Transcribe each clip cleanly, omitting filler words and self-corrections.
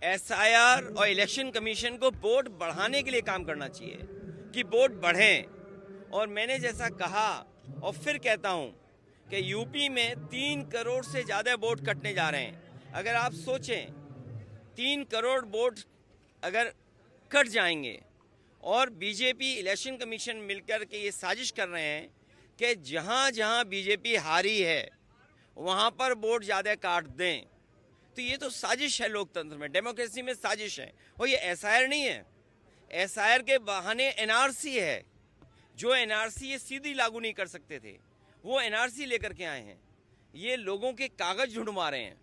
SIR और election commission को vote बढ़ाने के लिए काम करना चाहिए कि वोट बढ़ें। और मैंने जैसा कहा और फिर कहता हूं कि यूपी में 3 करोड़ से ज़्यादा वोट कटने जा रहे हैं। अगर आप सोचें 3 करोड़ वोट अगर कट जाएंगे और बीजेपी इलेक्शन कमीशन मिलकर के ये साजिश कर रहे हैं कि जहां जहां बीजेपी हारी है वहां पर वोट ज़्यादा काट दें, तो ये तो साजिश है। लोकतंत्र में, डेमोक्रेसी में साजिश है। और ये एसआईआर नहीं है, एसआईआर के बहाने एनआरसी है। जो एनआरसी ये सीधी लागू नहीं कर सकते थे, वो एनआरसी लेकर के आए हैं। ये लोगों के कागज ढूंढवा रहे हैं।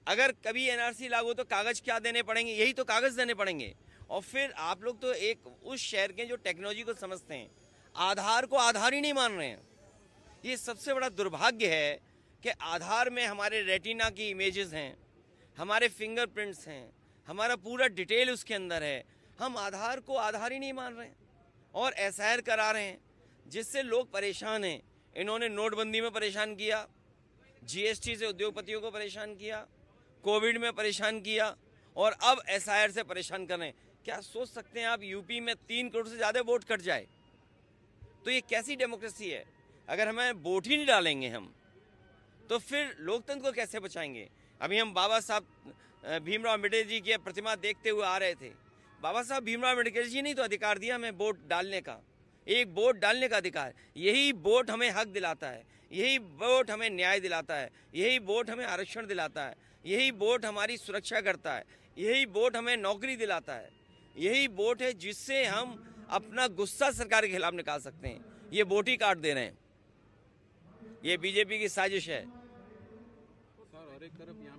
अगर कभी एनआरसी लागू तो कागज क्या देने पड़ेंगे? यही तो कागज देने पड़ेंगे। और फिर आप लोग तो एक उस शहर के जो टेक्नोलॉजी को समझते हैं, आधार को आधार ही नहीं मान रहे हैं। ये सबसे बड़ा दुर्भाग्य है कि आधार में हमारे रेटिना की इमेजेस हैं, हमारे फिंगरप्रिंट्स हैं, हमारा पूरा डिटेल उसके अंदर है। हम आधार को आधार ही नहीं मान रहे हैं और एसआईआर करा रहे हैं, जिससे लोग परेशान हैं। इन्होंने नोटबंदी में परेशान किया, जीएसटी से उद्योगपतियों को परेशान किया, कोविड में परेशान किया और अब एसआईआर से परेशान कर रहे हैं। क्या सोच सकते हैं आप यूपी में 3 करोड़ से ज़्यादा वोट कट जाए? तो ये कैसी डेमोक्रेसी है? अगर हमें वोट ही नहीं डालेंगे हम, तो फिर लोकतंत्र को कैसे बचाएंगे? अभी हम बाबा साहब भीमराव अम्बेडकर जी की प्रतिमा देखते हुए आ रहे थे। बाबा साहब भीमराव अम्बेडकर जी ने तो अधिकार दिया हमें वोट डालने का, एक वोट डालने का अधिकार। यही वोट हमें हक दिलाता है, यही वोट हमें न्याय दिलाता है, यही वोट हमें आरक्षण दिलाता है, यही वोट हमारी सुरक्षा करता है, यही वोट हमें नौकरी दिलाता है, यही वोट है जिससे हम अपना गुस्सा सरकार के खिलाफ निकाल सकते हैं। ये वोट ही काट दे रहे हैं। ये बीजेपी की साजिश है। सर, और एक तरफ यहाँ